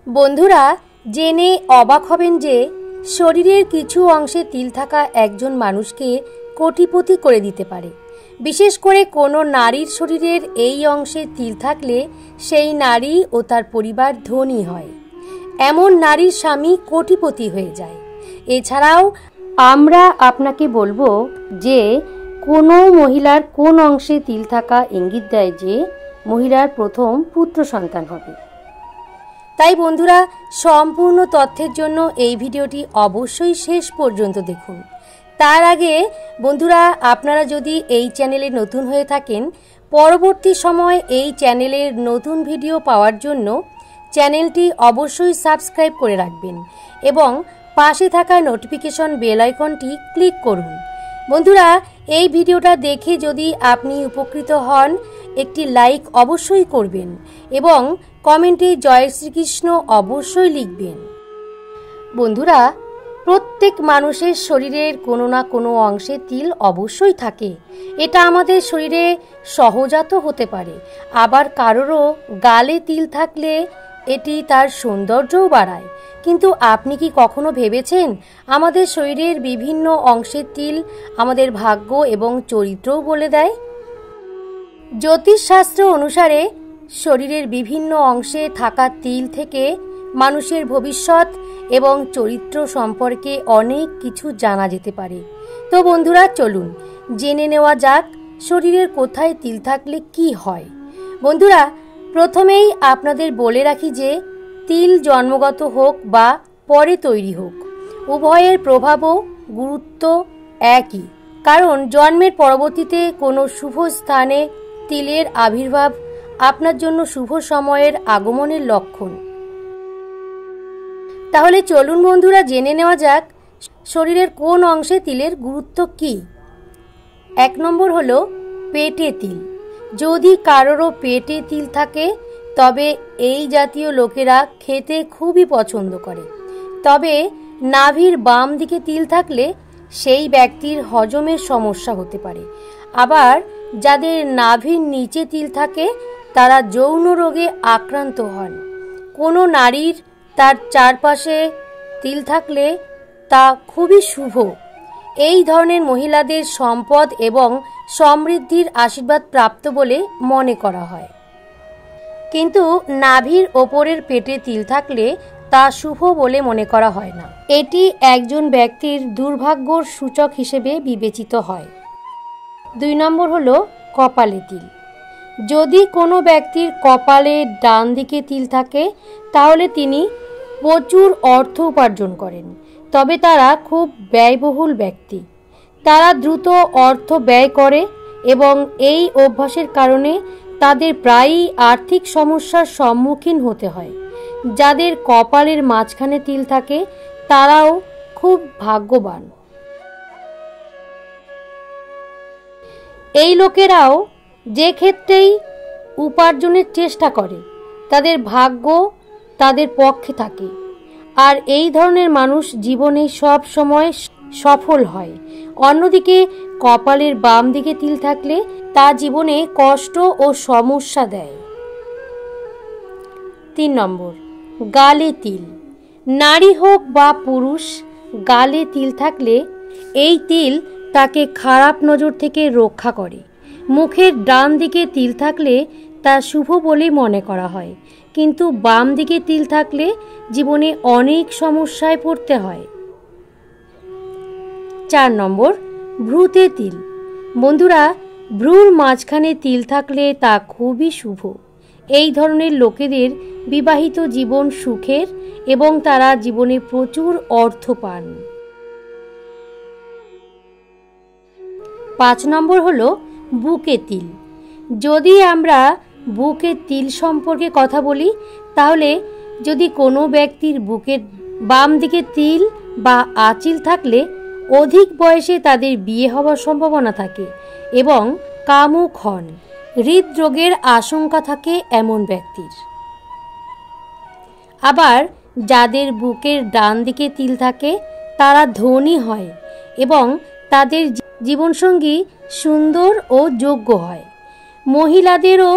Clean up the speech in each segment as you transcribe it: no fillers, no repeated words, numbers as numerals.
বন্ধুরা, জেনে অবাক হবেন যে শরীরের কিছু অংশে তিল থাকা একজন মানুষকে কোটিপতি করে দিতে পারে। বিশেষ করে কোনো নারীর শরীরের এই অংশে তিল থাকলে সেই নারী ও তার পরিবার ধনী হয়। এমন নারীর স্বামী কোটিপতি হয়ে যায়। এছাড়াও আমরা আপনাকে বলবো যে কোনো মহিলার কোন অংশে তিল থাকা ইঙ্গিত দেয় যে মহিলার প্রথম পুত্র সন্তান হবে। তাই বন্ধুরা, সম্পূর্ণ তথ্যের জন্য এই ভিডিওটি অবশ্যই শেষ পর্যন্ত দেখুন। তার আগে বন্ধুরা, আপনারা যদি এই চ্যানেলে নতুন হয়ে থাকেন, পরবর্তী সময় এই চ্যানেলের নতুন ভিডিও পাওয়ার জন্য চ্যানেলটি অবশ্যই সাবস্ক্রাইব করে রাখবেন এবং পাশে থাকা নোটিফিকেশন বেল আইকনটি ক্লিক করুন। বন্ধুরা, এই ভিডিওটা দেখে যদি আপনি উপকৃত হন, একটি লাইক অবশ্যই করবেন এবং কমেন্টে জয় শ্রীকৃষ্ণ অবশ্যই লিখবেন। বন্ধুরা, প্রত্যেক মানুষের শরীরের কোনো না কোনো অংশে তিল অবশ্যই থাকে। এটা আমাদের শরীরে সহজাত হতে পারে, আবার কারোরও গালে তিল থাকলে এটি তার সৌন্দর্যও বাড়ায়। কিন্তু আপনি কি কখনো ভেবেছেন আমাদের শরীরের বিভিন্ন অংশের তিল আমাদের ভাগ্য এবং চরিত্রও বলে দেয়? জ্যোতিষশাস্ত্র অনুসারে শরীরের বিভিন্ন অংশে থাকা তিল থেকে মানুষের ভবিষ্যৎ এবং চরিত্র সম্পর্কে অনেক কিছু জানা যেতে পারে। তো বন্ধুরা, চলুন জেনে নেওয়া যাক শরীরের কোথায় তিল থাকলে কি হয়। বন্ধুরা, প্রথমেই আপনাদের বলে রাখি যে তিল জন্মগত হোক বা পরে তৈরি হোক, উভয়ের প্রভাবও গুরুত্ব একই। কারণ জন্মের পরবর্তীতে কোনো শুভ স্থানে তিলের আবির্ভাব আপনার জন্য শুভ সময়ের আগমনের লক্ষণ। তাহলে চলুন বন্ধুরা, জেনে নেওয়া যাক শরীরের কোন অংশে তিলের গুরুত্ব কি। 1 নম্বর হলো পেটে তিল। যদি কারোরও পেটে তিল থাকে তবে এই জাতীয় লোকেরা খেতে খুবই পছন্দ করে। তবে নাভির বাম দিকে তিল থাকলে সেই ব্যক্তির হজমের সমস্যা হতে পারে। আবার যাদের নাভির নিচে তিল থাকে তারা যৌন রোগে আক্রান্ত হন। কোনো নারীর তার চারপাশে তিল থাকলে তা খুবই শুভ। এই ধরনের মহিলাদের সম্পদ এবং সমৃদ্ধির আশীর্বাদ প্রাপ্ত বলে মনে করা হয়। কিন্তু নাভির ওপরের পেটে তিল থাকলে তা শুভ বলে মনে করা হয় না। এটি একজন ব্যক্তির দুর্ভাগ্যর সূচক হিসেবে বিবেচিত হয়। 2 নম্বর হলো কপালে তিল। যদি কোনো ব্যক্তির কপালে ডান দিকে তিল থাকে তাহলে তিনি প্রচুর অর্থ উপার্জন করেন। তবে তারা খুব ব্যয়বহুল ব্যক্তি। তারা দ্রুত অর্থ ব্যয় করে এবং এই অভ্যাসের কারণে তাদের প্রায়ই আর্থিক সমস্যার সম্মুখীন হতে হয়। যাদের কপালের মাঝখানে তিল থাকে তারাও খুব ভাগ্যবান। এই লোকেরাও যে ক্ষেত্রেই উপার্জনের চেষ্টা করে তাদের ভাগ্য তাদের পক্ষে থাকে, আর এই ধরনের মানুষ জীবনে সব সময় সফল হয়। অন্যদিকে কপালের বাম দিকে তিল থাকলে তা জীবনে কষ্ট ও সমস্যা দেয়। 3 নম্বর, গালে তিল। নারী হোক বা পুরুষ, গালে তিল থাকলে এই তিল তাকে খারাপ নজর থেকে রক্ষা করে। মুখের ডান দিকে তিল থাকলে তা শুভ বলে মনে করা হয়, কিন্তু বাম দিকে তিল থাকলে জীবনে অনেক সমস্যায় পড়তে হয়। 4 নম্বর, ভ্রুতে তিল। বন্ধুরা, ভ্রুর মাঝখানে তিল থাকলে তা খুবই শুভ। এই ধরনের লোকেদের বিবাহিত জীবন সুখের এবং তারা জীবনে প্রচুর অর্থ পান। 5 নম্বর হলো বুকে তিল। যদি আমরা বুকের তিল সম্পর্কে কথা বলি তাহলে যদি কোনো ব্যক্তির বুকের বাম দিকে তিল বা আঁচিল থাকলে অধিক বয়সে তাদের বিয়ে হওয়ার সম্ভাবনা থাকে এবং কামুক হন। হৃদরোগের আশঙ্কা থাকে এমন ব্যক্তির। আবার যাদের বুকের ডান দিকে তিল থাকে তারা ধনী হয় এবং তাদের জীবনসঙ্গী সুন্দর ও যোগ্য হয়। মহিলাদেরও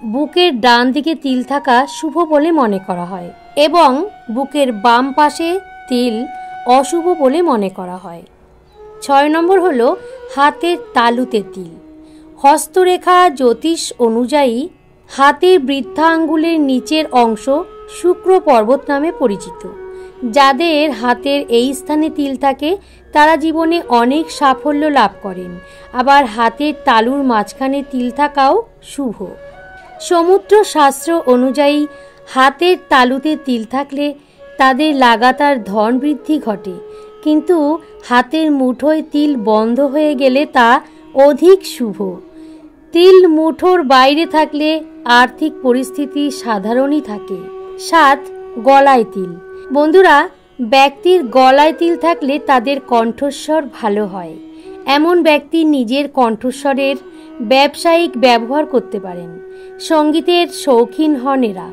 বুকের ডান দিকে তিল থাকা শুভ বলে মনে করা হয় এবং বুকের বাম পাশে তিল অশুভ বলে মনে করা হয়। 6 নম্বর হলো হাতের তালুতে তিল। হস্তরেখা জ্যোতিষ অনুযায়ী হাতের বৃদ্ধা আঙ্গুলের নিচের অংশ শুক্র পর্বত নামে পরিচিত। যাদের হাতের এই স্থানে তিল থাকে তারা জীবনে অনেক সাফল্য লাভ করেন। আবার হাতের তালুর মাঝখানে তিল থাকাও শুভ। সমুদ্র শাস্ত্র অনুযায়ী হাতের তালুতে তিল থাকলে তাদের লাগাতার ধন বৃদ্ধি ঘটে, কিন্তু হাতের মুঠোয় তিল বন্ধ হয়ে গেলে তা অধিক শুভ। তিল মুঠোর বাইরে থাকলে আর্থিক পরিস্থিতি সাধারণই থাকে। 7. গলায় তিল। বন্ধুরা, ব্যক্তির গলায় তিল থাকলে তাদের কণ্ঠস্বর ভালো হয়। এমন ব্যক্তি নিজের কণ্ঠস্বরের ব্যবসায়িক ব্যবহার করতে পারেন। সঙ্গীতের শৌখিন হন এরা।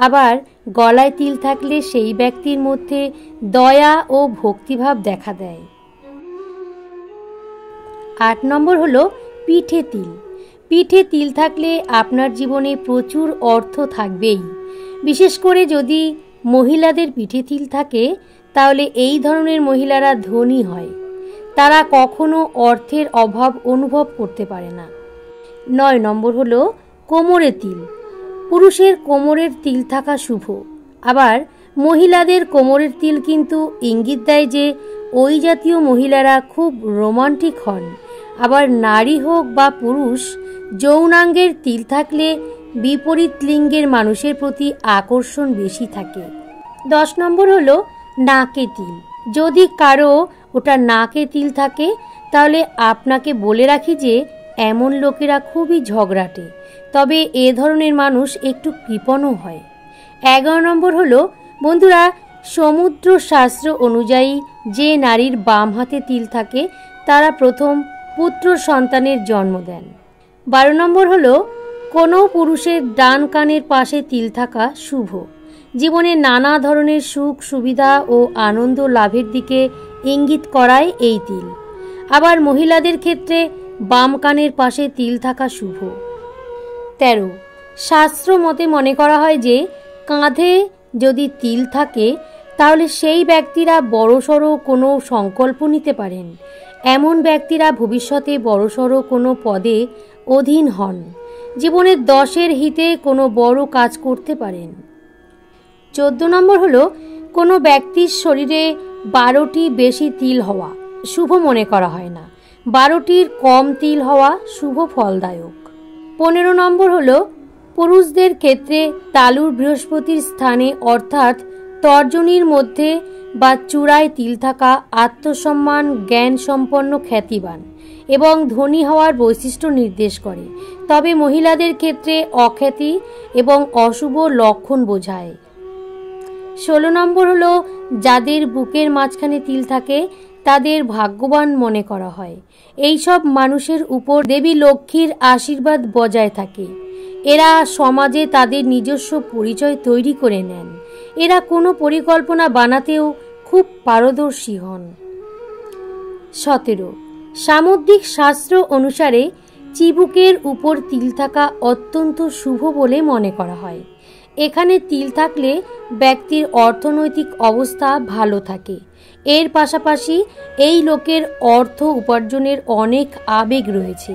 আবার গলায় তিল থাকলে সেই ব্যক্তির মধ্যে দয়া ও ভক্তিভাব দেখা দেয়। 8 নম্বর হলো পিঠে তিল। পিঠে তিল থাকলে আপনার জীবনে প্রচুর অর্থ থাকবেই। বিশেষ করে যদি মহিলাদের পিঠে তিল থাকে তাহলে এই ধরনের মহিলারা ধনী হয়। তারা কখনো অর্থের অভাব অনুভব করতে পারে না। 9 নম্বর হলো কোমরে তিল। পুরুষের কোমরের তিল থাকা শুভ। আবার মহিলাদের কোমরের তিল কিন্তু ইঙ্গিত দেয় যে ওই জাতীয় মহিলারা খুব রোমান্টিক হন। আবার নারী হোক বা পুরুষ, যৌনাঙ্গের তিল থাকলে বিপরীত লিঙ্গের মানুষের প্রতি আকর্ষণ বেশি থাকে। 10 নম্বর হলো নাকে তিল। যদি কারো ওটা নাকে তিল থাকে তাহলে আপনাকে বলে রাখি যে এমন লোকেরা খুবই ঝগড়াটে, তবে এ ধরনের মানুষ একটু কৃপণও হয়। 11 নম্বর হলো বন্ধুরা, সমুদ্র শাস্ত্র অনুযায়ী যে নারীর বাম হাতে তিল থাকে তারা প্রথম পুত্র সন্তানের জন্ম দেন। 12 নম্বর হলো কোনো পুরুষের ডান কানের পাশে তিল থাকা শুভ। জীবনে নানা ধরনের সুখ সুবিধা ও আনন্দ লাভের দিকে ইঙ্গিত করায় এই তিল। আবার মহিলাদের ক্ষেত্রে বাম কানের পাশে তিল থাকা শুভ। 13. শাস্ত্র মতে মনে করা হয় যে কাঁধে যদি তিল থাকে তাহলে সেই ব্যক্তিরা বড়সড় কোনো সংকল্প নিতে পারেন। এমন ব্যক্তিরা ভবিষ্যতে বড়সড় কোনো পদে অধীন হন। জীবনের 10-এর হিতে কোনো বড় কাজ করতে পারেন। 14 নম্বর হলো কোনো ব্যক্তির শরীরে 12টি বেশি তিল হওয়া শুভ মনে করা হয় না। 12টির কম তিল হওয়া শুভ ফলদায়ক। 15 নম্বর হলো পুরুষদের ক্ষেত্রে তালুর বৃহস্পতির স্থানে অর্থাৎ তর্জনীর মধ্যে বা চূড়ায় তিল থাকা আত্মসম্মান, জ্ঞান সম্পন্ন, খ্যাতিবান এবং ধনী হওয়ার বৈশিষ্ট্য নির্দেশ করে। তবে মহিলাদের ক্ষেত্রে অখ্যাতি এবং অশুভ লক্ষণ বোঝায়। 16 নম্বর হলো যাদের বুকের মাঝখানে তিল থাকে তাদের ভাগ্যবান মনে করা হয়। এই সব মানুষের উপর দেবী লক্ষ্মীর আশীর্বাদ বজায় থাকে। এরা সমাজে তাদের নিজস্ব পরিচয় তৈরি করে নেন। এরা কোনো পরিকল্পনা বানাতেও খুব পারদর্শী হন। 17. সামুদ্রিক শাস্ত্র অনুসারে চিবুকের উপর তিল থাকা অত্যন্ত শুভ বলে মনে করা হয়। এখানে তিল থাকলে ব্যক্তির অর্থনৈতিক অবস্থা ভালো থাকে। এর পাশাপাশি এই লোকের অর্থ উপার্জনের অনেক আবেগ রয়েছে।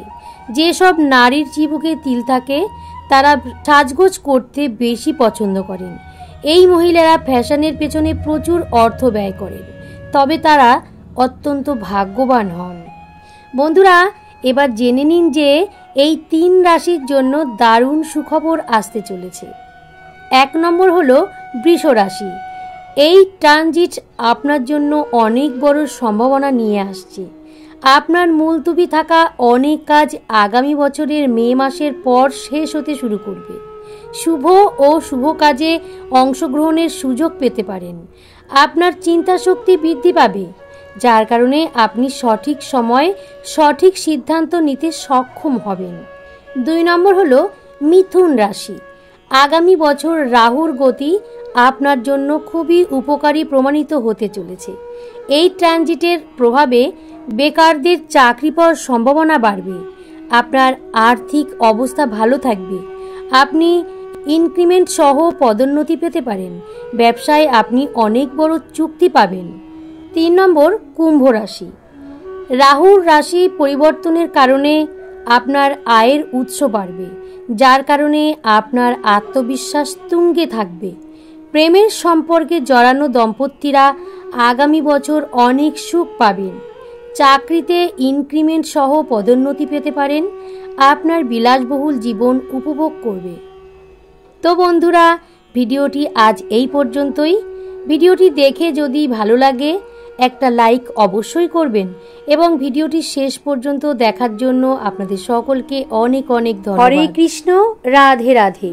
যেসব নারীর চিবুকে তিল থাকে তারা সাজগোজ করতে বেশি পছন্দ করেন। এই মহিলারা ফ্যাশনের পেছনে প্রচুর অর্থ ব্যয় করেন, তবে তারা অত্যন্ত ভাগ্যবান হন। বন্ধুরা, এবার জেনে নিন যে এই 3 রাশির জন্য দারুণ সুখবর আসতে চলেছে। 1 নম্বর হলো বৃষ রাশি। এই ট্রানজিট আপনার জন্য অনেক বড় সম্ভাবনা নিয়ে আসছে। আপনার মুলতুবি থাকা অনেক কাজ আগামী বছরের মে মাসের পর শেষ হতে শুরু করবে। শুভ ও শুভ কাজে অংশগ্রহণের সুযোগ পেতে পারেন। আপনার চিন্তা শক্তি বৃদ্ধি পাবে, যার কারণে আপনি সঠিক সময়ে সঠিক সিদ্ধান্ত নিতে সক্ষম হবেন। 2 নম্বর হলো মিথুন রাশি। আগামী বছর রাহুর গতি আপনার জন্য খুবই উপকারী প্রমাণিত হতে চলেছে। এই ট্রানজিটের প্রভাবে বেকারদের চাকরি পাওয়ার সম্ভাবনা বাড়বে। আপনার আর্থিক অবস্থা ভালো থাকবে। আপনি ইনক্রিমেন্ট সহ পদোন্নতি পেতে পারেন। ব্যবসায় আপনি অনেক বড় চুক্তি পাবেন। 3 নম্বর, কুম্ভ রাশি। রাহুর রাশি পরিবর্তনের কারণে আপনার আয়ের উৎস বাড়বে, যার কারণে আপনার আত্মবিশ্বাস তুঙ্গে থাকবে। প্রেমের সম্পর্কে জড়ানো দম্পতিরা আগামী বছর অনেক সুখ পাবেন। চাকরিতে ইনক্রিমেন্ট সহ পদোন্নতি পেতে পারেন। আপনার বিলাসবহুল জীবন উপভোগ করবে। তো বন্ধুরা, ভিডিওটি আজ এই পর্যন্তই। ভিডিওটি দেখে যদি ভালো লাগে একটা লাইক অবশ্যই করবেন এবং ভিডিওটি শেষ পর্যন্ত দেখার জন্য আপনাদের সকলকে অনেক অনেক ধন্যবাদ। হরে কৃষ্ণ, রাধে রাধে।